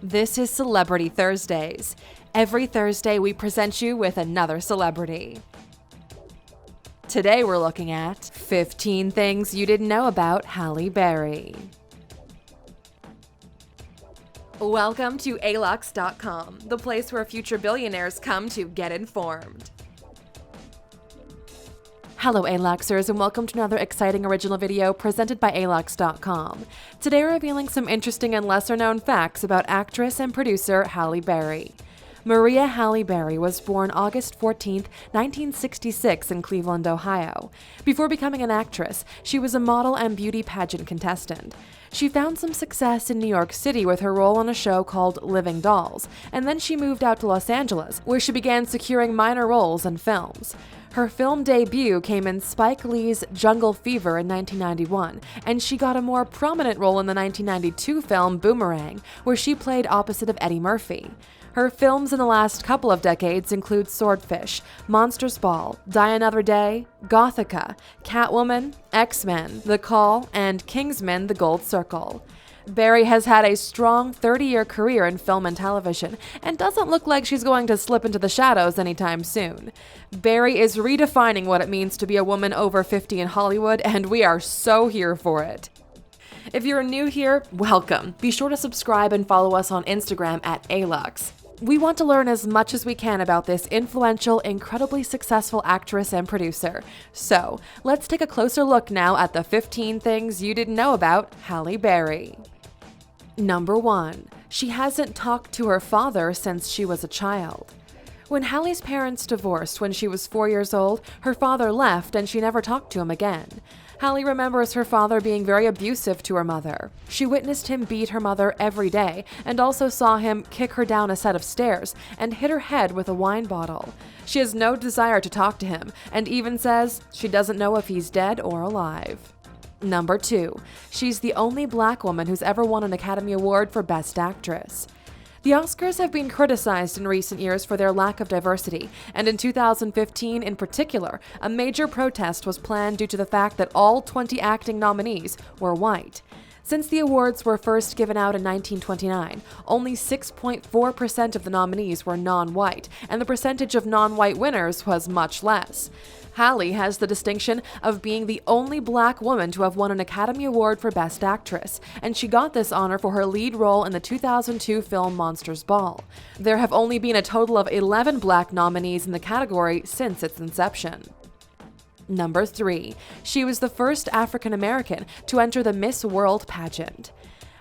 This is Celebrity Thursdays. Every Thursday, we present you with another celebrity. Today, we're looking at 15 things you didn't know about Halle Berry. Welcome to Alux.com, the place where future billionaires come to get informed. Hello Aluxers, and welcome to another exciting original video presented by Alux.com. Today we're revealing some interesting and lesser-known facts about actress and producer Halle Berry. Maria Halle Berry was born August 14, 1966 in Cleveland, Ohio. Before becoming an actress, she was a model and beauty pageant contestant. She found some success in New York City with her role on a show called Living Dolls, and then she moved out to Los Angeles, where she began securing minor roles in films. Her film debut came in Spike Lee's Jungle Fever in 1991, and she got a more prominent role in the 1992 film Boomerang, where she played opposite of Eddie Murphy. Her films in the last couple of decades include Swordfish, Monsters Ball, Die Another Day, Gothika, Catwoman, X-Men, The Call, and Kingsman: The Gold Circle. Berry has had a strong 30-year career in film and television, and doesn't look like she's going to slip into the shadows anytime soon. Berry is redefining what it means to be a woman over 50 in Hollywood, and we are so here for it. If you're new here, welcome. Be sure to subscribe and follow us on Instagram at Alux. We want to learn as much as we can about this influential, incredibly successful actress and producer. So, let's take a closer look now at the 15 things you didn't know about Halle Berry. Number 1. She hasn't talked to her father since she was a child. When Halle's parents divorced when she was 4 years old, her father left and she never talked to him again. Halle remembers her father being very abusive to her mother. She witnessed him beat her mother every day and also saw him kick her down a set of stairs and hit her head with a wine bottle. She has no desire to talk to him and even says she doesn't know if he's dead or alive. Number 2. She's the only black woman who's ever won an Academy Award for Best Actress. The Oscars have been criticized in recent years for their lack of diversity, and in 2015 in particular, a major protest was planned due to the fact that all 20 acting nominees were white. Since the awards were first given out in 1929, only 6.4% of the nominees were non-white, and the percentage of non-white winners was much less. Halle has the distinction of being the only black woman to have won an Academy Award for Best Actress, and she got this honor for her lead role in the 2002 film Monsters Ball. There have only been a total of 11 black nominees in the category since its inception. Number 3. She was the first African American to enter the Miss World pageant.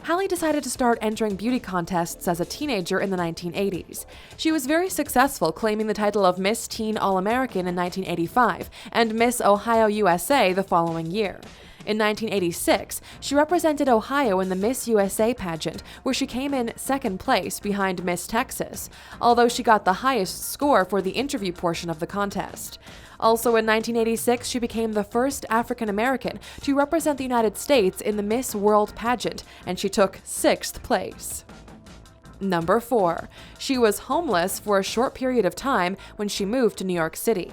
Halle decided to start entering beauty contests as a teenager in the 1980s. She was very successful, claiming the title of Miss Teen All-American in 1985 and Miss Ohio USA the following year. In 1986, she represented Ohio in the Miss USA pageant, where she came in second place behind Miss Texas, although she got the highest score for the interview portion of the contest. Also in 1986, she became the first African American to represent the United States in the Miss World pageant, and she took 6th place. Number 4. She was homeless for a short period of time when she moved to New York City.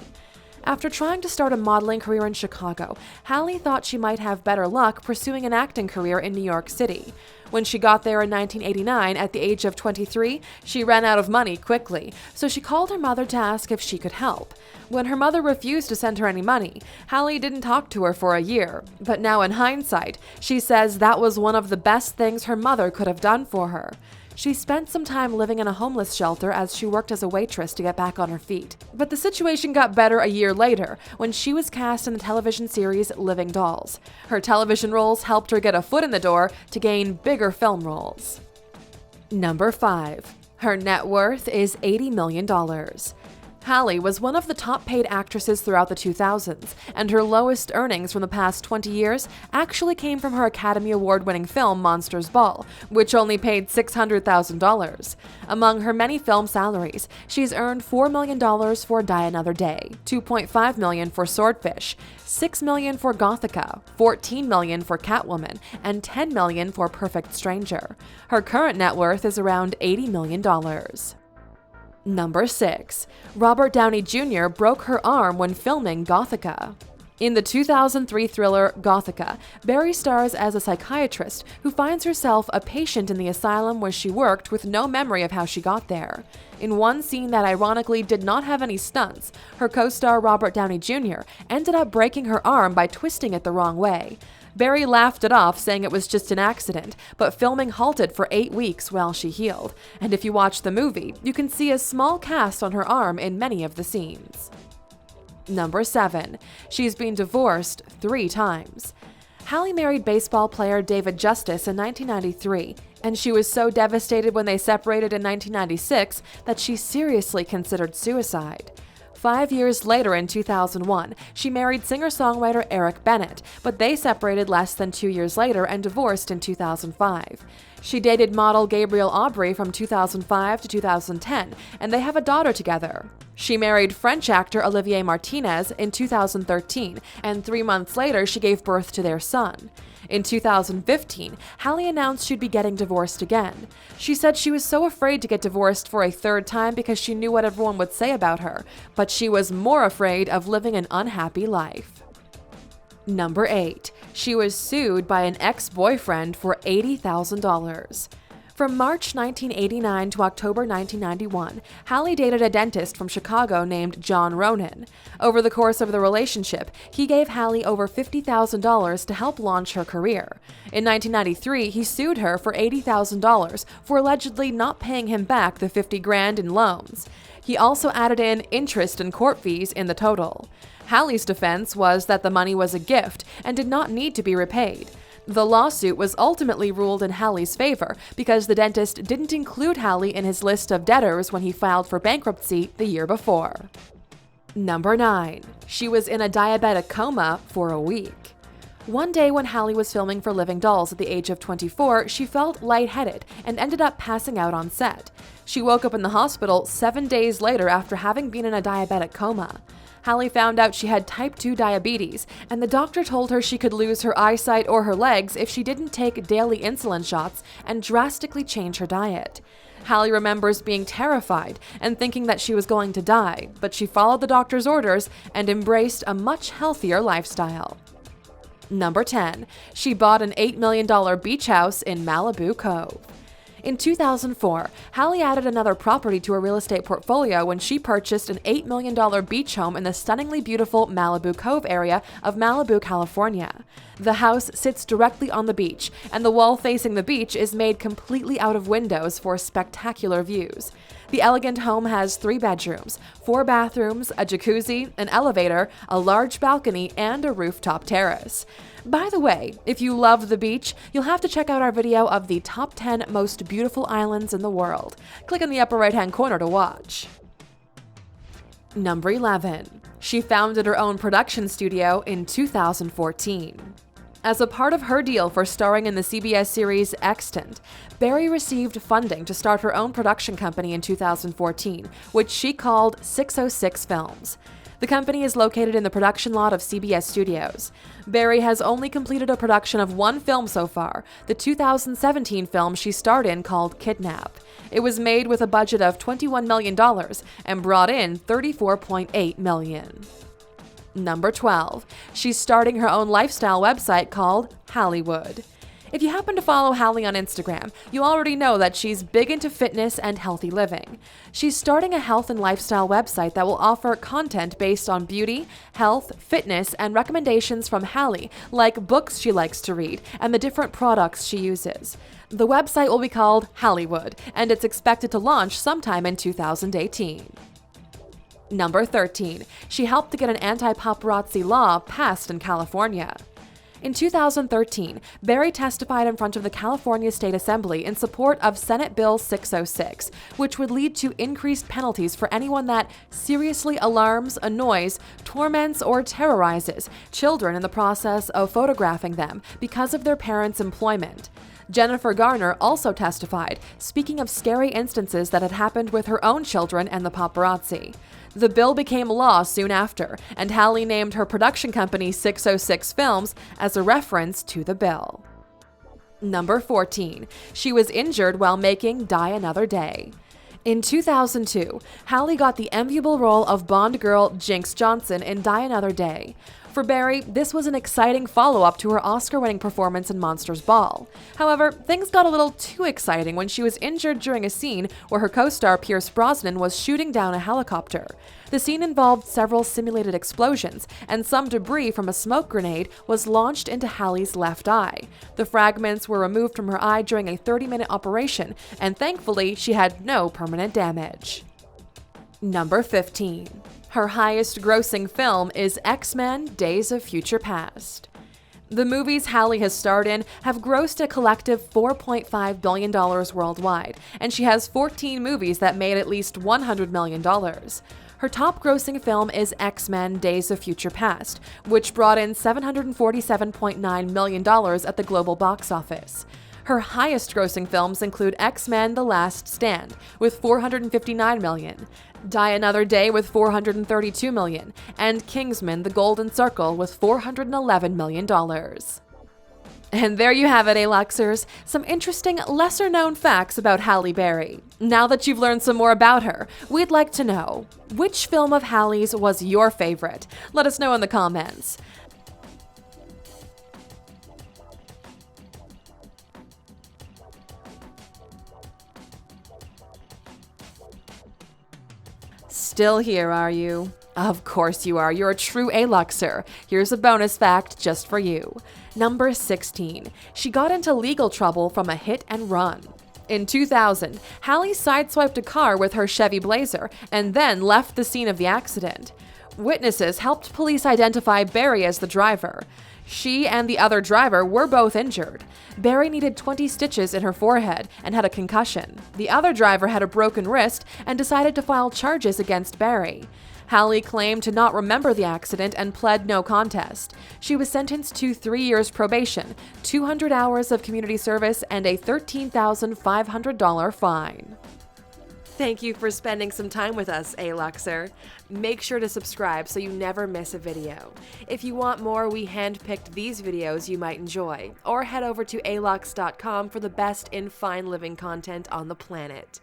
After trying to start a modeling career in Chicago, Halle thought she might have better luck pursuing an acting career in New York City. When she got there in 1989, at the age of 23, she ran out of money quickly, so she called her mother to ask if she could help. When her mother refused to send her any money, Halle didn't talk to her for a year, but now in hindsight, she says that was one of the best things her mother could have done for her. She spent some time living in a homeless shelter as she worked as a waitress to get back on her feet. But the situation got better a year later when she was cast in the television series Living Dolls. Her television roles helped her get a foot in the door to gain bigger film roles. Number 5. Her net worth is $80 million. Halle was one of the top-paid actresses throughout the 2000s, and her lowest earnings from the past 20 years actually came from her Academy Award-winning film Monsters Ball, which only paid $600,000. Among her many film salaries, she's earned $4 million for Die Another Day, $2.5 million for Swordfish, $6 million for Gothika, $14 million for Catwoman, and $10 million for Perfect Stranger. Her current net worth is around $80 million. Number 6. Robert Downey Jr. broke her arm when filming Gothika. In the 2003 thriller Gothica, Berry stars as a psychiatrist who finds herself a patient in the asylum where she worked with no memory of how she got there. In one scene that ironically did not have any stunts, her co-star Robert Downey Jr. ended up breaking her arm by twisting it the wrong way. Berry laughed it off, saying it was just an accident, but filming halted for 8 weeks while she healed. And if you watch the movie, you can see a small cast on her arm in many of the scenes. Number 7. She's been divorced 3 times. Halle married baseball player David Justice in 1993, and she was so devastated when they separated in 1996 that she seriously considered suicide. 5 years later, in 2001, she married singer-songwriter Eric Bennett, but they separated less than 2 years later and divorced in 2005. She dated model Gabrielle Aubry from 2005 to 2010, and they have a daughter together. She married French actor Olivier Martinez in 2013, and 3 months later she gave birth to their son. In 2015, Halle announced she'd be getting divorced again. She said she was so afraid to get divorced for a 3rd time because she knew what everyone would say about her, but she was more afraid of living an unhappy life. Number 8. She was sued by an ex-boyfriend for $80,000. From March 1989 to October 1991, Halle dated a dentist from Chicago named John Ronan. Over the course of the relationship, he gave Halle over $50,000 to help launch her career. In 1993, he sued her for $80,000 for allegedly not paying him back the $50,000 in loans. He also added in interest and court fees in the total. Halle's defense was that the money was a gift and did not need to be repaid. The lawsuit was ultimately ruled in Halle's favor because the dentist didn't include Halle in his list of debtors when he filed for bankruptcy the year before. Number 9. She was in a diabetic coma for a week. One day when Halle was filming for Living Dolls at the age of 24, she felt lightheaded and ended up passing out on set. She woke up in the hospital 7 days later after having been in a diabetic coma. Halle found out she had type 2 diabetes, and the doctor told her she could lose her eyesight or her legs if she didn't take daily insulin shots and drastically change her diet. Halle remembers being terrified and thinking that she was going to die, but she followed the doctor's orders and embraced a much healthier lifestyle. Number 10. She bought an $8 million beach house in Malibu Cove. In 2004, Halle added another property to her real estate portfolio when she purchased an $8 million beach home in the stunningly beautiful Malibu Cove area of Malibu, California. The house sits directly on the beach, and the wall facing the beach is made completely out of windows for spectacular views. The elegant home has 3 bedrooms, 4 bathrooms, a jacuzzi, an elevator, a large balcony, and a rooftop terrace. By the way, if you love the beach, you'll have to check out our video of the top 10 most beautiful islands in the world. Click in the upper right-hand corner to watch. Number 11. She founded her own production studio in 2014. As a part of her deal for starring in the CBS series Extant, Berry received funding to start her own production company in 2014, which she called 606 Films. The company is located in the production lot of CBS Studios. Berry has only completed a production of 1 film so far, the 2017 film she starred in called Kidnap. It was made with a budget of $21 million and brought in $34.8 million. Number 12. She's starting her own lifestyle website called Hollywood. If you happen to follow Halle on Instagram, you already know that she's big into fitness and healthy living. She's starting a health and lifestyle website that will offer content based on beauty, health, fitness, and recommendations from Halle, like books she likes to read and the different products she uses. The website will be called Hollywood, and it's expected to launch sometime in 2018. Number 13. She helped to get an anti-paparazzi law passed in California. In 2013, Berry testified in front of the California State Assembly in support of Senate Bill 606, which would lead to increased penalties for anyone that seriously alarms, annoys, torments, or terrorizes children in the process of photographing them because of their parents' employment. Jennifer Garner also testified, speaking of scary instances that had happened with her own children and the paparazzi. The bill became law soon after, and Halle named her production company 606 Films as a reference to the bill. Number 14. She was injured while making Die Another Day. In 2002, Halle got the enviable role of Bond girl Jinx Johnson in Die Another Day. For Berry, this was an exciting follow-up to her Oscar-winning performance in Monsters Ball. However, things got a little too exciting when she was injured during a scene where her co-star Pierce Brosnan was shooting down a helicopter. The scene involved several simulated explosions, and some debris from a smoke grenade was launched into Halle's left eye. The fragments were removed from her eye during a 30-minute operation, and thankfully, she had no permanent damage. Number 15. Her highest-grossing film is X-Men: Days of Future Past. The movies Halle has starred in have grossed a collective $4.5 billion worldwide, and she has 14 movies that made at least $100 million. Her top-grossing film is X-Men: Days of Future Past, which brought in $747.9 million at the global box office. Her highest-grossing films include X-Men: The Last Stand, with $459 million, Die Another Day with $432 million, and Kingsman: The Golden Circle with $411 million. And there you have it, Aluxers, some interesting, lesser-known facts about Halle Berry. Now that you've learned some more about her, we'd like to know, which film of Halle's was your favorite? Let us know in the comments. Still here, are you? Of course you are. You're a true Aluxer. Here's a bonus fact just for you. Number 16. She got into legal trouble from a hit and run. In 2000, Halle sideswiped a car with her Chevy Blazer and then left the scene of the accident. Witnesses helped police identify Berry as the driver. She and the other driver were both injured. Berry needed 20 stitches in her forehead and had a concussion. The other driver had a broken wrist and decided to file charges against Berry. Halle claimed to not remember the accident and pled no contest. She was sentenced to 3 years probation, 200 hours of community service, and a $13,500 fine. Thank you for spending some time with us, Aluxer. Make sure to subscribe so you never miss a video. If you want more, we handpicked these videos you might enjoy, or head over to Alux.com for the best in fine living content on the planet.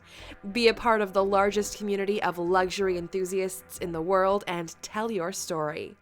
Be a part of the largest community of luxury enthusiasts in the world and tell your story.